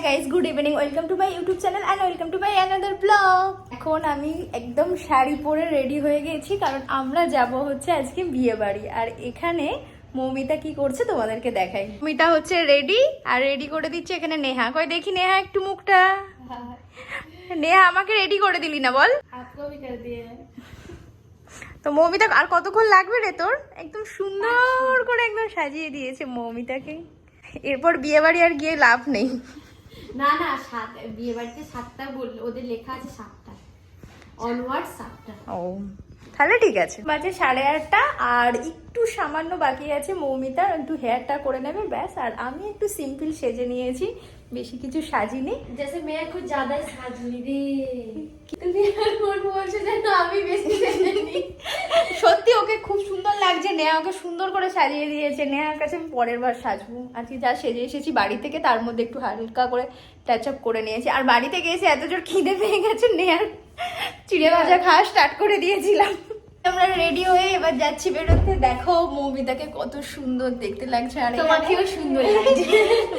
Guys, good evening. Welcome to my YouTube channel and welcome to my another blog. এখন আমি একদম শাড়ি পরে ready হয়ে গেছি, কারণ আমরা যাব হচ্ছে আজকে বিয়ে বাড়ি। আর এখানে মৌমিতা কি করছে তোমাদেরকে দেখাই। মৌমিতা হচ্ছে রেডি, আর রেডি করে দিচ্ছে এখানে নেহা। কই দেখি নেহা একটু মুখটা। নেহা আমাকে রেডি করে দিলি না বল। তো মৌমিতা আর কতক্ষণ লাগবে রে তোর? একদম সুন্দর করে একদম সাজিয়ে দিয়েছে মৌমিতাকে। এরপর বিয়ে বাড়ি আর গিয়ে লাভ নেই। না না, বিয়ে বাড়িতে 7টা বললো, ওদের লেখা আছে 7টা, অনওয়ার্ড 7টা। ও তাহলে ঠিক আছে। বাজে 8:30 আর একটু সামান্য বাকি আছে। মৌমিতা একটু হেয়ারটা করে নেবে ব্যাস। আর আমি একটু সিম্পল সেজে নিয়েছি, বেশি কিছু সাজিনি। जैसे मैं कुछ ज्यादा ही साजनी रे, বলছে যে না আমি বেশি সাজিনি। সত্যি ওকে খুব সুন্দর লাগছে। নেহা ওকে সুন্দর করে সাজিয়ে দিয়েছে। নেহার কাছে আমি পরের বার সাজবো। আজকে যা সেজে এসেছি বাড়ি থেকে, তার মধ্যে একটু হালকা করে টাচ আপ করে নিয়েছি। আর বাড়ি থেকে এসে এত জোর খিদে পেয়ে গেছে, নেহার চিড়ে ভাজা খাওয়া স্টার্ট করে দিয়েছিলাম। আমরা রেডি হয়ে এবার যাচ্ছি বেরোতে। দেখো মৌমিতাকে কত সুন্দর দেখতে লাগছে। আর তোমাকেও সুন্দর লাগছে।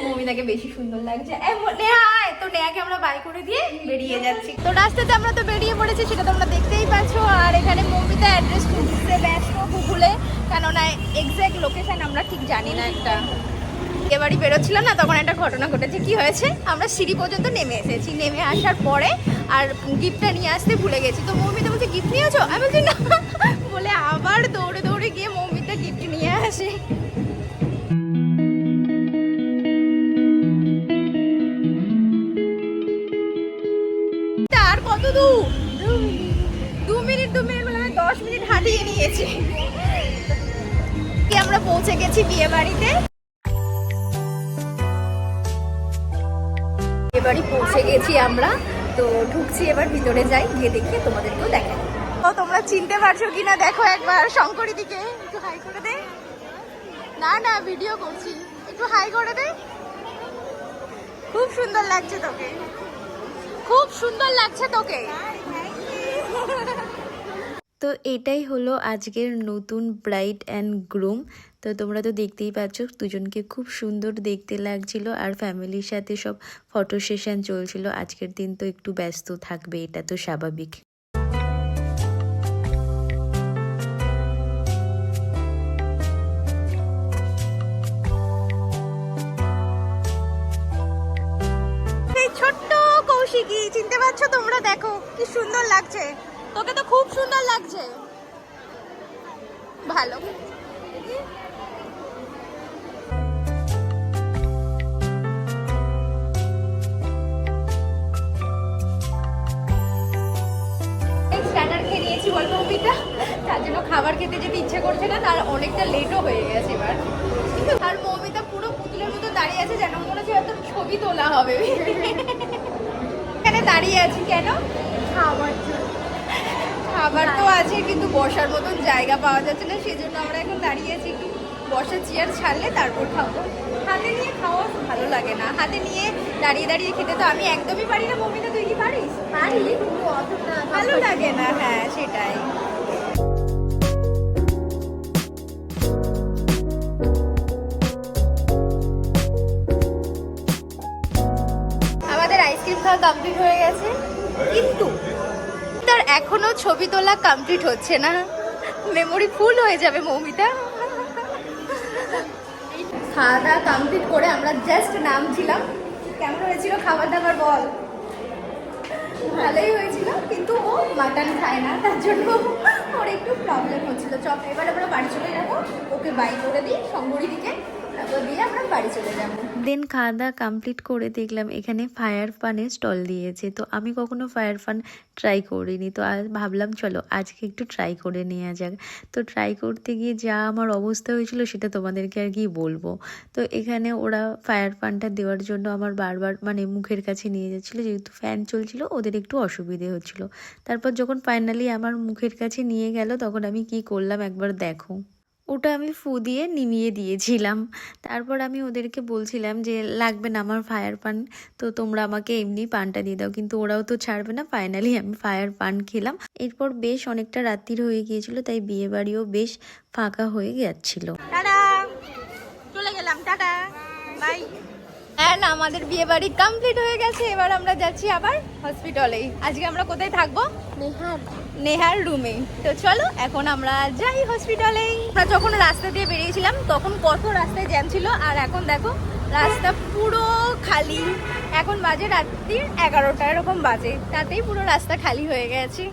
মৌমিতাকে বেশি সুন্দর লাগছে। নেহা আয়, তো নেহাকে আমরা বাই করে দিয়ে বেরিয়ে যাচ্ছি। তো রাস্তাতে আমরা তো বেরিয়ে পড়েছি, সেটা তোমরা দেখতেই পাচ্ছ। আর এখানে মৌমিতা অ্যাড্রেস খুঁজতে ব্যস্ত গুগলে, কেননা এক্সাক্ট লোকেশন আমরা ঠিক জানি না। একটা এবারই বেরোচ্ছিলাম না, তখন একটা ঘটনা ঘটেছে। কি হয়েছে, আমরা সিঁড়ি পর্যন্ত নেমে এসেছি। নেমে আসার পরে আর গিফটটা নিয়ে আসতে ভুলে গেছি। তো মৌমিতা বলছে গিফট নিয়েছো? আমি বলছি না, বলে আবার দৌড়ে দৌড়ে গিয়ে মৌমিতা গিফট নিয়ে আসে। আর কত দূর? 2 মিনিট বলে আমি 10 মিনিট হাঁটিয়ে নিয়েছি। আমরা পৌঁছে গেছি বিয়ে বাড়িতে। এবারই পৌঁছে গেছি আমরা। তো ঢুকছি, এবার ভিতরে যাই, গিয়ে দেখি তোমাদেরকেও দেখাই। তো তোমরা চিনতে পারছো কিনা দেখো একবার। শঙ্করী দিকে একটু হাই করে দে। না না, ভিডিও করছি, একটু হাই করে দে। খুব সুন্দর লাগছে তোকে, খুব সুন্দর লাগছে তোকে। তো এটাই হলো আজকের নতুন ব্রাইড অ্যান্ড গ্রুম। তো তোমরা তো দেখতেই পাচ্ছ দুজনকে খুব সুন্দর দেখতে লাগছিল। আর ফ্যামিলির সাথে সব ফটো সেশন চলছিল। আজকের দিন তো একটু ব্যস্ত থাকবে, এটা তো স্বাভাবিক। এই ছোট্ট কৌশিকী, চিনতে পারছো তোমরা? দেখো কি সুন্দর লাগছে। তোকে তো খুব সুন্দর লাগছে। ভালো। স্টার্টার খেয়ে নিয়েছি অল্প অল্পটা, তার জন্য খাবার খেতে যেতে ইচ্ছে করছে না। তার অনেকটা লেটও হয়ে গেছে এবার। আর মৌমিতা পুরো পুতুলের মতো দাঁড়িয়ে আছে, যেন মনে হচ্ছে হয়তো ছবি তোলা হবে। এখানে দাঁড়িয়ে আছি কেন? খাবার তো আছে, কিন্তু বসার মতন জায়গা পাওয়া যাচ্ছে না, সেজন্য আমরা এখন দাঁড়িয়ে আছি। একটু বসার চেয়ার ছাড়লে তারপর খাবো। হাতে নিয়ে খাওয়া ভালো লাগে না, হাতে নিয়ে দাঁড়িয়ে দাঁড়িয়ে খেতে তো আমি একদমই পারি না। মৌমিতা তুই কি পারিস? পারি, কিন্তু অতটা ভালো লাগে না। হ্যাঁ সেটাই। আমাদের আইসক্রিম খাওয়া কমপ্লিট হয়ে গেছে, কিন্তু তার এখনো ছবি তোলা কমপ্লিট হচ্ছে না। মেমোরি ফুল হয়ে যাবে মৌমিতা। খাওয়া দাওয়া কমপ্লিট করে আমরা জাস্ট নামছিলাম। কেমন হয়েছিল খাবার দাবার বল? ভালোই হয়েছিল, কিন্তু ও মাটন খায় না, তার জন্য ওর একটু প্রবলেম হচ্ছিল। চল এবার আমরা বাড়ি চলে যাবো, ওকে বাই করে দিই শঙ্করী দিকে, তারপর দিয়ে আমরা বাড়ি চলে যাবো। দেন খাওয়া দাওয়া কমপ্লিট করে দেখলাম এখানে ফায়ার ফানের স্টল দিয়েছে। তো আমি কখনো ফায়ার ফান ট্রাই করিনি, তো আজ ভাবলাম চলো আজকে একটু ট্রাই করে নেওয়া যাক। তো ট্রাই করতে গিয়ে যা আমার অবস্থা হয়েছিল সেটা তোমাদেরকে আর কি বলবো। তো এখানে ওরা ফায়ার ফানটা দেওয়ার জন্য আমার বারবার মানে মুখের কাছে নিয়ে যাচ্ছিলো, যেহেতু ফ্যান চলছিল ওদের একটু অসুবিধে হচ্ছিল। তারপর যখন ফাইনালি আমার মুখের কাছে নিয়ে গেল, তখন আমি কি করলাম একবার দেখো। ওটা আমি ফু দিয়ে নিমিয়ে দিয়েছিলাম। তারপর আমি ওদেরকে বলছিলাম যে লাগবে না আমার ফায়ার পান, তো তোমরা আমাকে এমনি পানটা দিয়ে দাও, কিন্তু ওরাও তো ছাড়বে না। ফাইনালি আমি ফায়ার পান খেলাম। এরপর বেশ অনেকটা রাত্রির হয়ে গিয়েছিল, তাই বিয়ে বাড়িও বেশ ফাঁকা হয়ে যাচ্ছিল। টাটা, চলে গেলাম, টাটা বাই। হ্যাঁ আমাদের বিয়ে বাড়ি কমপ্লিট হয়ে গেছে, এবার আমরা যাচ্ছি আবার হসপিটালে। আজকে আমরা কোথায় থাকবো? নেহার রুমে। তো চলো এখন আমরা যাই হসপিটালে। আমরা যখন রাস্তা দিয়ে বেরিয়েছিলাম তখন কত রাস্তায় জ্যাম ছিল, আর এখন দেখো রাস্তা পুরো খালি। এখন বাজে রাত্রি 11টা এরকম বাজে, তাতেই পুরো রাস্তা খালি হয়ে গেছে।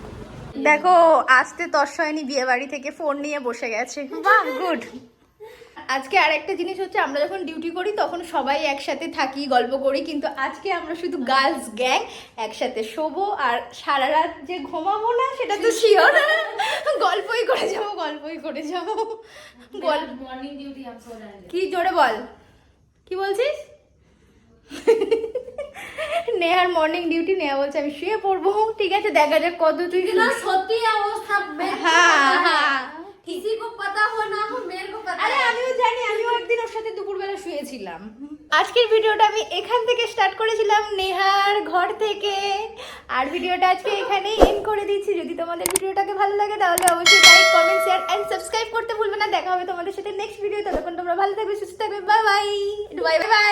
দেখো আসতে তর্স হয়নি, বিয়ে বাড়ি থেকে ফোন নিয়ে বসে গেছে। বাহ, গুড। আজকে আরেকটা জিনিস হচ্ছে, আমরা যখন ডিউটি করি তখন সবাই একসাথে থাকি, গল্প করি, কিন্তু আজকে আমরা শুধু গার্লস গ্যাং একসাথে শোবো, আর সারা রাত যে ঘুমাবো না সেটা তো শিওর। গল্পই করে যাবো, গল্পই করে যাবো। মর্নিং ডিউটি আপ সো কি জোরে বল, কি বলছিস? নেহার মর্নিং ডিউটি, নেহা বলছে আমি শুয়ে পড়বো। ঠিক আছে, দেখা যাক কত তুই। সত্যি অবস্থা। হ্যাঁ হ্যাঁ, किसी को पता हो ना हो मेरे को पता আরে আমিও জানি, আমিও একদিন ওর সাথে দুপুরবেলা শুয়েছিলাম। আজকের ভিডিওটা আমি এখান থেকে স্টার্ট করেছিলাম, নেহার ঘর থেকে, আর ভিডিওটা আজকে এখানেই এন্ড করে দিচ্ছি। যদি তোমাদের ভিডিওটাকে ভালো লাগে তাহলে অবশ্যই like, comment, share and subscribe করতে ভুলবে না। দেখা হবে তোমাদের সাথে নেক্সট ভিডিও। ততক্ষণ তোমরা ভালো থাকবে, সুস্থ থাকবে। Bye bye bye bye.